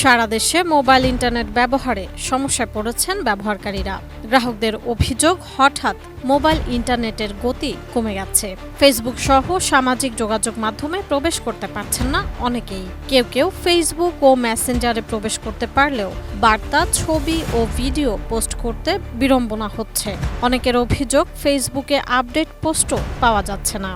সারা দেশে mobile internet ব্যবহারে সমস্যায় পড়েছেন ব্যবহারকারীরা। গ্রাহকদের অভিযোগ, হঠাৎ মোবাইল ইন্টারনেটের গতি কমে গেছে। ফেসবুক সহ সামাজিক যোগাযোগ মাধ্যমে প্রবেশ করতে পারছেন না অনেকেই। কেউ কেউ ফেসবুক ও মেসেঞ্জারে প্রবেশ করতে পারলেও বার্তা, ছবি ও ভিডিও পোস্ট করতে বিড়ম্বনা হচ্ছে। অনেকের অভিযোগ, ফেসবুকে আপডেট পোস্টও পাওয়া যাচ্ছে না।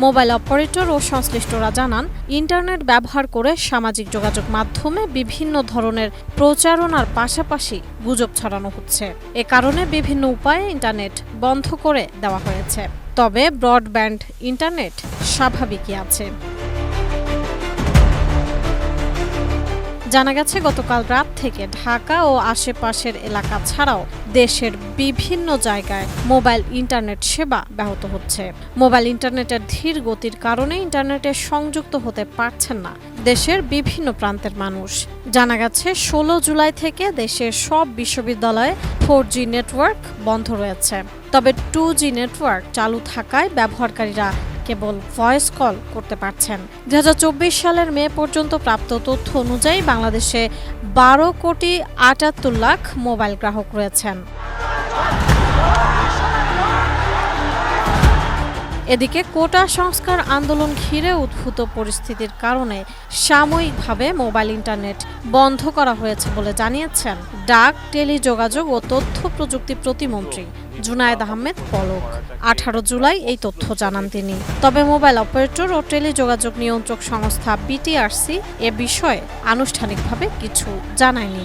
মোবাইল অপারেটর ও সংশ্লিষ্টরা জানান, ইন্টারনেট ব্যবহার করে সামাজিক যোগাযোগ মাধ্যমে বিভিন্ন ধরনের প্রচারণার পাশাপাশি গুজব ছড়ানো হচ্ছে। এ কারণে বিভিন্ন উপায়ে ইন্টারনেট বন্ধ করে দেওয়া হয়েছে। তবে ব্রডব্যান্ড ইন্টারনেট স্বাভাবিকই আছে। জানা গেছে, গতকাল রাত থেকে ঢাকা ও আশেপাশের এলাকা ছাড়াও দেশের বিভিন্ন জায়গায় মোবাইল ইন্টারনেট সেবা ব্যাহত হচ্ছে। মোবাইল ইন্টারনেটের ধীর গতির কারণে ইন্টারনেটে সংযুক্ত হতে পারছেন না দেশের বিভিন্ন প্রান্তের মানুষ। জানা গেছে, 16 জুলাই থেকে দেশের সব বিশ্ববিদ্যালয়ে 4G নেটওয়ার্ক বন্ধ রয়েছে। তবে 2G নেটওয়ার্ক চালু থাকায় ব্যবহারকারীরা কেবল ভয়েস কল করতে পারছেন। 2024 সালের মে পর্যন্ত প্রাপ্ত তথ্য অনুযায়ী বাংলাদেশে 12,78 লাখ মোবাইল গ্রাহক রয়েছেন। এদিকে কোটা সংস্কার আন্দোলন ঘিরে উদ্ভূত পরিস্থিতির কারণে সাময়িকভাবে মোবাইল ইন্টারনেট বন্ধ করা হয়েছে বলে জানিয়েছেন ডাক, টেলিযোগাযোগ ও তথ্য প্রযুক্তি প্রতিমন্ত্রী জুনায়েদ আহমেদ পলক। 18 জুলাই এই তথ্য জানান তিনি। তবে মোবাইল অপারেটর ও টেলিযোগাযোগ নিয়ন্ত্রক সংস্থা বিটিআরসি এ বিষয়ে আনুষ্ঠানিকভাবে কিছু জানায়নি।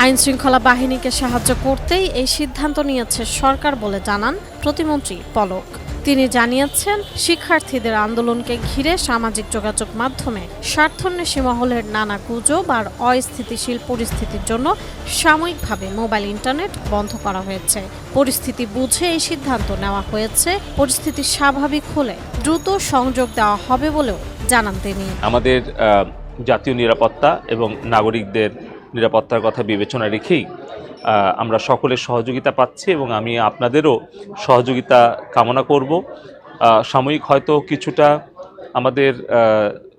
আইনশৃঙ্খলা বাহিনীকে সাহায্য করতেই এই সিদ্ধান্ত নিয়েছে সরকার বলে জানান প্রতিমন্ত্রী পলক। তিনি জানিয়েছেন, শিক্ষার্থীদের আন্দোলনকে ঘিরে সামাজিক যোগাযোগ মাধ্যমে স্বার্থান্বেষী মহলের নানা গুজব আর অস্থিতিশীল পরিস্থিতির জন্য সাময়িকভাবে মোবাইল ইন্টারনেট বন্ধ করা হয়েছে। পরিস্থিতি বুঝে এই সিদ্ধান্ত নেওয়া হয়েছে। পরিস্থিতি স্বাভাবিক হলে দ্রুত সংযোগ দেওয়া হবে বলেও জানান তিনি। আমাদের জাতীয় নিরাপত্তা এবং নাগরিকদের নিরাপত্তার কথা বিবেচনা রেখেই আমরা সকলের সহযোগিতা পাচ্ছি এবং আমি আপনাদেরও সহযোগিতা কামনা করব। সাময়িক হয়তো কিছুটা আমাদের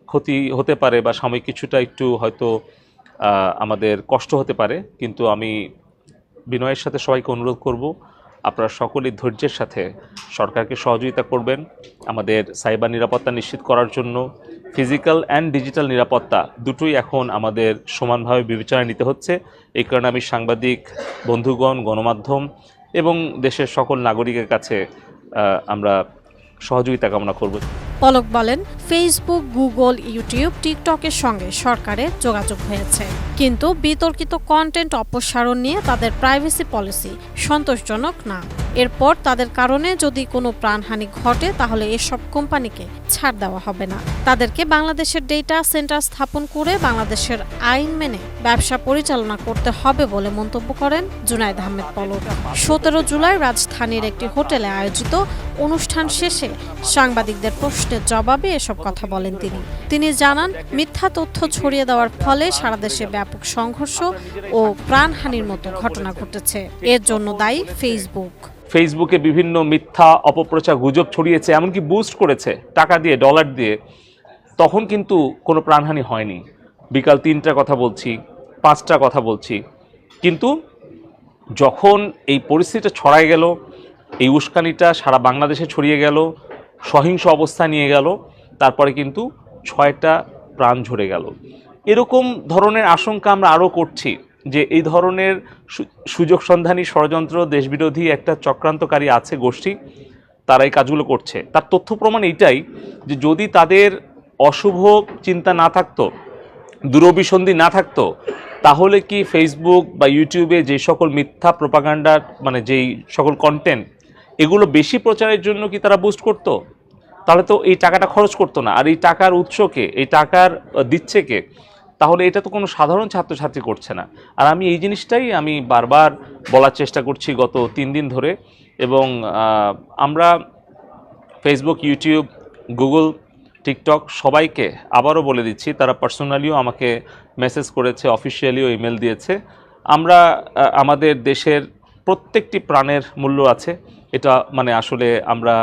ক্ষতি হতে পারে বা সাময়িক কিছুটা একটু হয়তো আমাদের কষ্ট হতে পারে, কিন্তু আমি বিনয়ের সাথে সবাইকে অনুরোধ করব, আপনারা সকলেই ধৈর্যের সাথে সরকারকে সহযোগিতা করবেন আমাদের সাইবার নিরাপত্তা নিশ্চিত করার জন্য। ফিজিক্যাল অ্যান্ড ডিজিটাল নিরাপত্তা দুটোই এখন আমাদের সমানভাবে বিবেচনায় নিতে হচ্ছে। এই কারণে আমি সাংবাদিক বন্ধুগণ, গণমাধ্যম এবং দেশের সকল নাগরিকের কাছে আমরা সহযোগিতা কামনা করব। পলক বলেন, ফেসবুক, গুগল, ইউটিউব, টিকটকের সঙ্গে সরকারের যোগাযোগ হয়েছে, কিন্তু বিতর্কিত কন্টেন্ট অপসারণ নিয়ে তাদের প্রাইভেসি পলিসি সন্তোষজনক না। এরপর তাদের কারণে যদি কোনো প্রাণহানি ঘটে তাহলে এসব কোম্পানিকে ছাড় দেওয়া হবে না। তাদেরকে বাংলাদেশের ডেটা সেন্টার স্থাপন করে বাংলাদেশের আইন মেনে ব্যবসা পরিচালনা করতে হবে বলে মন্তব্য করেন জুনায়েদ আহমেদ পলক। 17 জুলাই রাজধানীর একটি হোটেলে আয়োজিত অনুষ্ঠান শেষে সাংবাদিকদের প্রশ্নের জবাবে এসব কথা বলেন তিনি জানান, মিথ্যা তথ্য ছড়িয়ে দেওয়ার ফলে সারা দেশে ব্যাপক সংঘর্ষ ও প্রাণহানির মতো ঘটনা ঘটেছে। এর জন্য দায়ী ফেসবুকে বিভিন্ন মিথ্যা অপপ্রচার, গুজব ছড়িয়েছে, এমনকি বুস্ট করেছে টাকা দিয়ে, ডলার দিয়ে। তখন কিন্তু কোনো প্রাণহানি হয়নি। বিকাল 3টার কথা বলছি, 5টার কথা বলছি, কিন্তু যখন এই পরিস্থিতিটা ছড়ায় গেল, এই উস্কানিটা সারা বাংলাদেশে ছড়িয়ে গেল, সহিংস অবস্থা নিয়ে গেল, তারপরে কিন্তু 6টা প্রাণ ঝরে গেল। এরকম ধরনের আশঙ্কা আমরা আরও করছি যে এই ধরনের সুযোগ সন্ধানী ষড়যন্ত্র, দেশবিরোধী একটা চক্রান্তকারী আছে গোষ্ঠী, তারা এই কাজগুলো করছে। তার তথ্য প্রমাণ এইটাই যে যদি তাদের অশুভ চিন্তা না থাকতো, দূরভিসন্ধি না থাকতো, তাহলে কি ফেসবুক বা ইউটিউবে যে সকল মিথ্যা প্রোপাগান্ডার যেই সকল কন্টেন্ট, এগুলো বেশি প্রচারের জন্য কি তারা বুস্ট করতো? তাহলে তো এই টাকাটা খরচ করতো না। আর এই টাকার উৎসকে, এই টাকার দিচ্ছে কে? তাহলে এটা তো কোনো সাধারণ ছাত্রছাত্রী করছে না। আর আমি এই জিনিসটাই আমি বারবার বলার চেষ্টা করছি গত 3 দিন ধরে। এবং আমরা ফেসবুক, ইউটিউব, গুগল, টিকটক সবাইকে আবারও বলে দিচ্ছি, তারা পার্সোনালিও আমাকে মেসেজ করেছে, অফিসিয়ালিও ইমেল দিয়েছে, আমরা আমাদের দেশের প্রত্যেকটি প্রাণের মূল্য আছে। এটা আসলে আমরা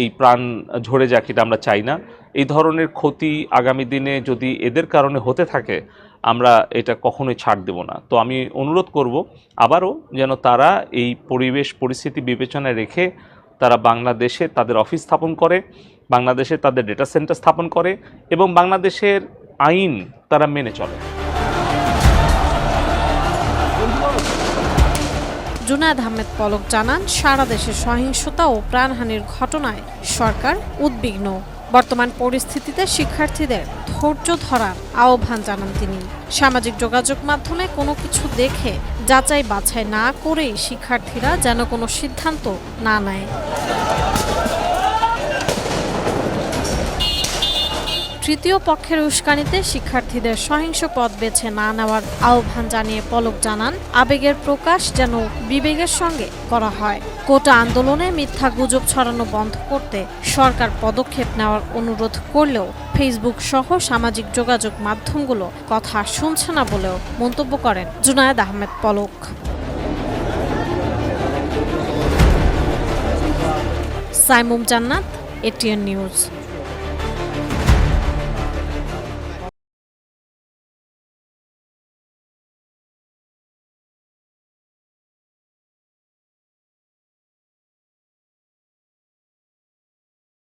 এই প্রাণ ঝরে যাক এটা আমরা চাই না। এই ধরনের ক্ষতি আগামী দিনে যদি এদের কারণে হতে থাকে আমরা এটা কখনোই ছাড় দেব না। তো আমি অনুরোধ করব আবারও যেন তারা এই পরিবেশ পরিস্থিতি বিবেচনায় রেখে তারা বাংলাদেশে তাদের অফিস স্থাপন করে, বাংলাদেশে তাদের ডেটা সেন্টার স্থাপন করে এবং বাংলাদেশের আইন তারা মেনে চলে। জুনায়েদ আহমেদ পলক জানান, সারা দেশে সহিংসতা ও প্রাণহানির ঘটনায় সরকার উদ্বিগ্ন। বর্তমান পরিস্থিতিতে শিক্ষার্থীদের ধৈর্য ধরার আহ্বান জানান তিনি। সামাজিক যোগাযোগ মাধ্যমে কোনো কিছু দেখে যাচাই বাছাই না করেই শিক্ষার্থীরা যেন কোনো সিদ্ধান্ত না নেয়। তৃতীয় পক্ষের উস্কানিতে শিক্ষার্থীদের সহিংস পথ বেছে না নেওয়ার আহ্বান জানিয়ে পলক জানান, আবেগের প্রকাশ যেন বিবেকের সঙ্গে করা হয়। কোটা আন্দোলনে মিথ্যা গুজব ছড়ানো বন্ধ করতে সরকার পদক্ষেপ নেওয়ার অনুরোধ করলেও ফেসবুক সহ সামাজিক যোগাযোগ মাধ্যমগুলো কথা শুনছে না বলেও মন্তব্য করেন জুনায়েদ আহমেদ পলক। সাইমুম জান্নাত, এটিএন নিউজ।